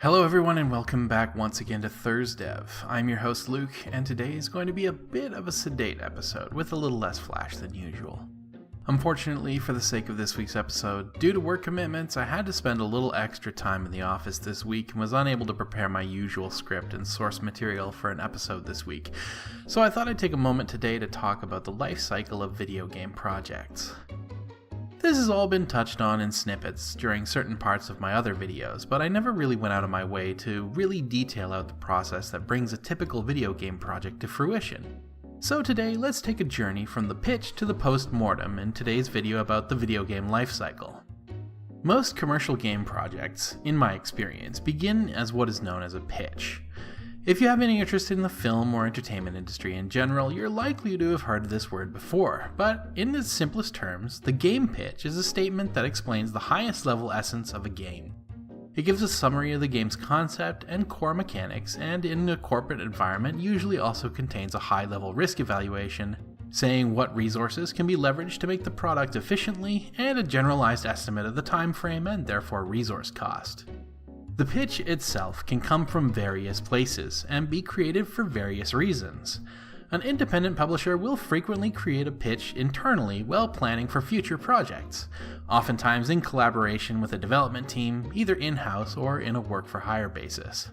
Hello everyone and welcome back once again to ThursDev. I'm your host Luke, and today is going to be a bit of a sedate episode with a little less flash than usual. Unfortunately, for the sake of this week's episode, due to work commitments, I had to spend a little extra time in the office this week and was unable to prepare my usual script and source material for an episode this week. So I thought I'd take a moment today to talk about the life cycle of video game projects. This has all been touched on in snippets during certain parts of my other videos, but I never really went out of my way to really detail out the process that brings a typical video game project to fruition. So today, let's take a journey from the pitch to the post-mortem in today's video about the video game lifecycle. Most commercial game projects, in my experience, begin as what is known as a pitch. If you have any interest in the film or entertainment industry in general, you're likely to have heard this word before, but in its simplest terms, the game pitch is a statement that explains the highest level essence of a game. It gives a summary of the game's concept and core mechanics, and in a corporate environment usually also contains a high-level risk evaluation, saying what resources can be leveraged to make the product efficiently, and a generalized estimate of the time frame and therefore resource cost. The pitch itself can come from various places and be created for various reasons. An independent publisher will frequently create a pitch internally while planning for future projects, oftentimes in collaboration with a development team, either in-house or in a work-for-hire basis.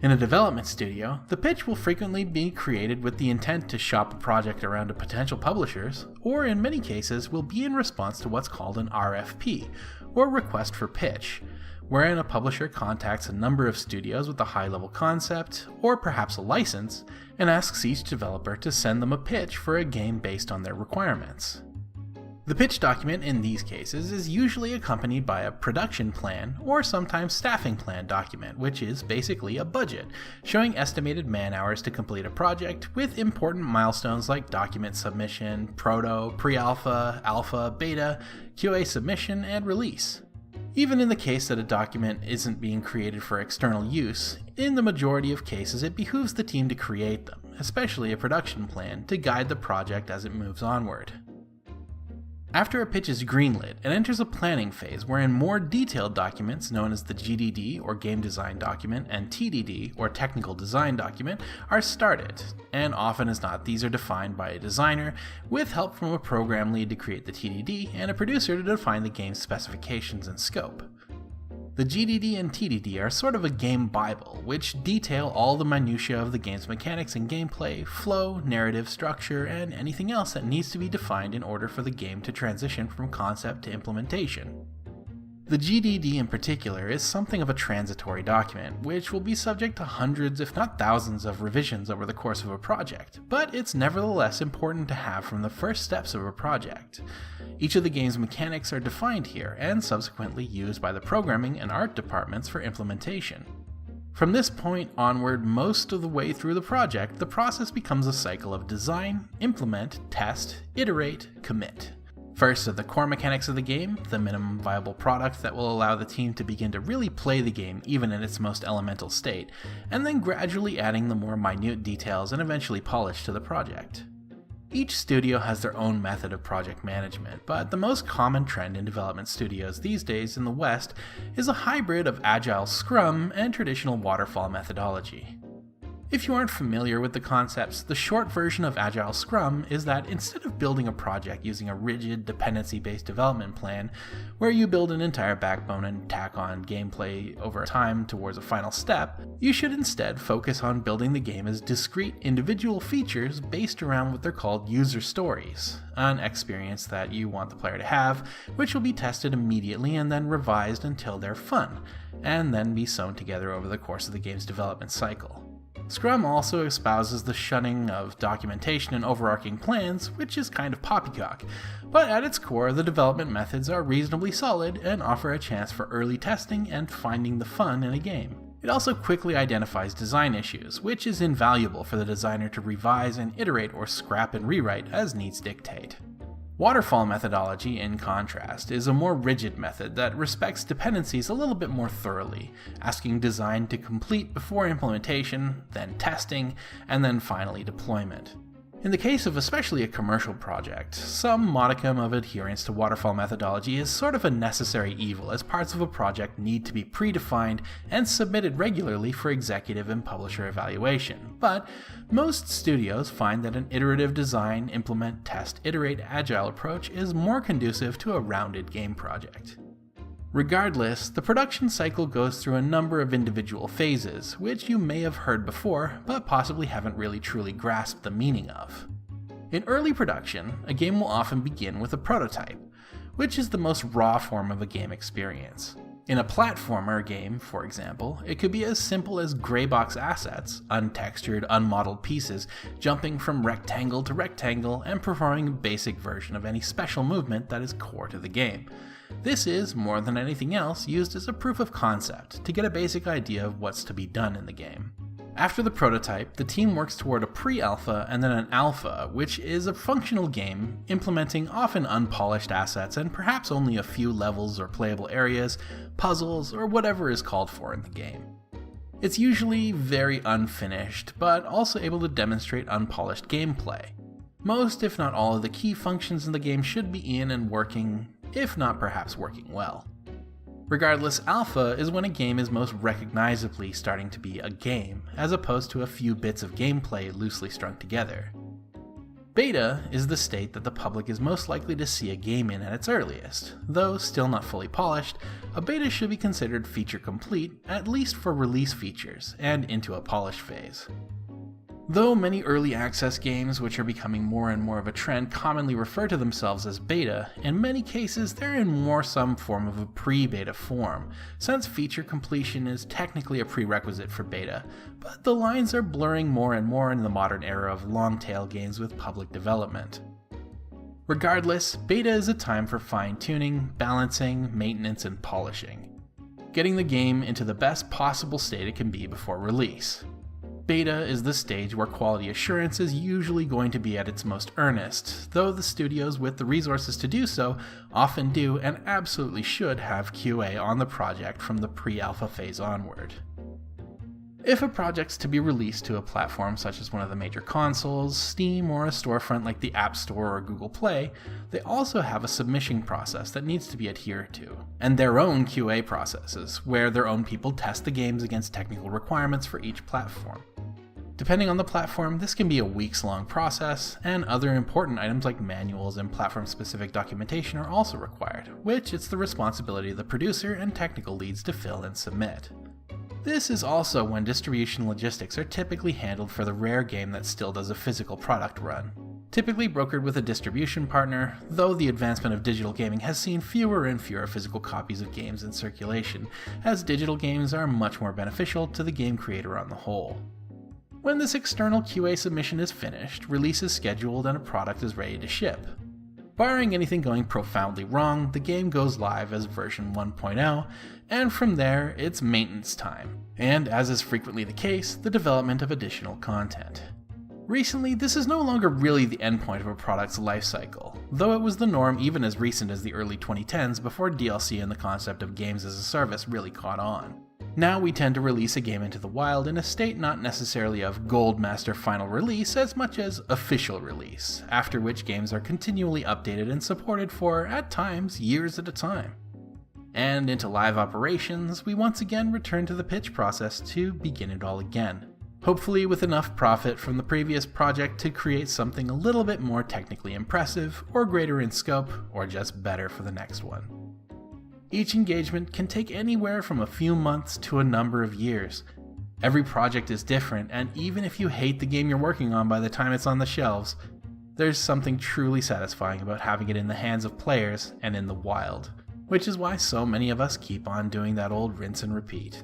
In a development studio, the pitch will frequently be created with the intent to shop a project around to potential publishers, or in many cases will be in response to what's called an RFP, or request for pitch, wherein a publisher contacts a number of studios with a high-level concept, or perhaps a license, and asks each developer to send them a pitch for a game based on their requirements. The pitch document in these cases is usually accompanied by a production plan or sometimes staffing plan document, which is basically a budget, showing estimated man-hours to complete a project with important milestones like document submission, proto, pre-alpha, alpha, beta, QA submission, and release. Even in the case that a document isn't being created for external use, in the majority of cases it behooves the team to create them, especially a production plan, to guide the project as it moves onward. After a pitch is greenlit, it enters a planning phase wherein more detailed documents known as the GDD or Game Design Document and TDD or Technical Design Document are started, and often as not these are defined by a designer with help from a program lead to create the TDD and a producer to define the game's specifications and scope. The GDD and TDD are sort of a game bible, which detail all the minutiae of the game's mechanics and gameplay, flow, narrative structure, and anything else that needs to be defined in order for the game to transition from concept to implementation. The GDD in particular is something of a transitory document, which will be subject to hundreds if not thousands of revisions over the course of a project, but it's nevertheless important to have from the first steps of a project. Each of the game's mechanics are defined here and subsequently used by the programming and art departments for implementation. From this point onward, most of the way through the project, the process becomes a cycle of design, implement, test, iterate, commit. First are the core mechanics of the game, the minimum viable product that will allow the team to begin to really play the game even in its most elemental state, and then gradually adding the more minute details and eventually polish to the project. Each studio has their own method of project management, but the most common trend in development studios these days in the West is a hybrid of Agile Scrum and traditional waterfall methodology. If you aren't familiar with the concepts, the short version of Agile Scrum is that instead of building a project using a rigid, dependency-based development plan, where you build an entire backbone and tack on gameplay over time towards a final step, you should instead focus on building the game as discrete individual features based around what they're called user stories, an experience that you want the player to have, which will be tested immediately and then revised until they're fun, and then be sewn together over the course of the game's development cycle. Scrum also espouses the shunning of documentation and overarching plans, which is kind of poppycock, but at its core the development methods are reasonably solid and offer a chance for early testing and finding the fun in a game. It also quickly identifies design issues, which is invaluable for the designer to revise and iterate or scrap and rewrite as needs dictate. Waterfall methodology, in contrast, is a more rigid method that respects dependencies a little bit more thoroughly, asking design to complete before implementation, then testing, and then finally deployment. In the case of especially a commercial project, some modicum of adherence to waterfall methodology is sort of a necessary evil, as parts of a project need to be predefined and submitted regularly for executive and publisher evaluation. But most studios find that an iterative design, implement, test, iterate agile approach is more conducive to a rounded game project. Regardless, the production cycle goes through a number of individual phases, which you may have heard before, but possibly haven't really truly grasped the meaning of. In early production, a game will often begin with a prototype, which is the most raw form of a game experience. In a platformer game, for example, it could be as simple as gray box assets, untextured, unmodeled pieces, jumping from rectangle to rectangle and performing a basic version of any special movement that is core to the game. This is, more than anything else, used as a proof of concept to get a basic idea of what's to be done in the game. After the prototype, the team works toward a pre-alpha and then an alpha, which is a functional game implementing often unpolished assets and perhaps only a few levels or playable areas, puzzles, or whatever is called for in the game. It's usually very unfinished, but also able to demonstrate unpolished gameplay. Most, if not all, of the key functions in the game should be in and working, if not perhaps working well. Regardless, alpha is when a game is most recognizably starting to be a game, as opposed to a few bits of gameplay loosely strung together. Beta is the state that the public is most likely to see a game in at its earliest. Though still not fully polished, a beta should be considered feature complete, at least for release features, and into a polish phase. Though many early access games, which are becoming more and more of a trend, commonly refer to themselves as beta, in many cases they're in more some form of a pre-beta form, since feature completion is technically a prerequisite for beta, but the lines are blurring more and more in the modern era of long-tail games with public development. Regardless, beta is a time for fine-tuning, balancing, maintenance, and polishing, getting the game into the best possible state it can be before release. Beta is the stage where quality assurance is usually going to be at its most earnest, though the studios with the resources to do so often do and absolutely should have QA on the project from the pre-alpha phase onward. If a project's to be released to a platform such as one of the major consoles, Steam, or a storefront like the App Store or Google Play, they also have a submission process that needs to be adhered to, and their own QA processes, where their own people test the games against technical requirements for each platform. Depending on the platform, this can be a weeks-long process, and other important items like manuals and platform-specific documentation are also required, which it's the responsibility of the producer and technical leads to fill and submit. This is also when distribution logistics are typically handled for the rare game that still does a physical product run. Typically brokered with a distribution partner, though the advancement of digital gaming has seen fewer and fewer physical copies of games in circulation, as digital games are much more beneficial to the game creator on the whole. When this external QA submission is finished, release is scheduled and a product is ready to ship. Barring anything going profoundly wrong, the game goes live as version 1.0, and from there, it's maintenance time, and as is frequently the case, the development of additional content. Recently, this is no longer really the endpoint of a product's lifecycle, though it was the norm even as recent as the early 2010s before DLC and the concept of games as a service really caught on. Now we tend to release a game into the wild in a state not necessarily of Gold Master final release as much as official release, after which games are continually updated and supported for, at times, years at a time. And into live operations, we once again return to the pitch process to begin it all again, hopefully with enough profit from the previous project to create something a little bit more technically impressive, or greater in scope, or just better for the next one. Each engagement can take anywhere from a few months to a number of years. Every project is different, and even if you hate the game you're working on by the time it's on the shelves, there's something truly satisfying about having it in the hands of players and in the wild, which is why so many of us keep on doing that old rinse and repeat.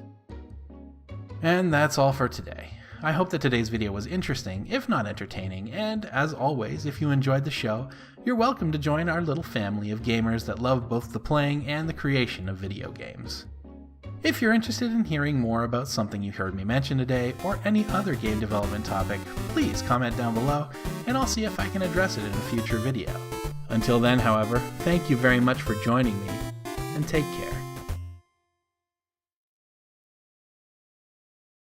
And that's all for today. I hope that today's video was interesting, if not entertaining, and as always, if you enjoyed the show, you're welcome to join our little family of gamers that love both the playing and the creation of video games. If you're interested in hearing more about something you heard me mention today, or any other game development topic, please comment down below, and I'll see if I can address it in a future video. Until then, however, thank you very much for joining me, and take care.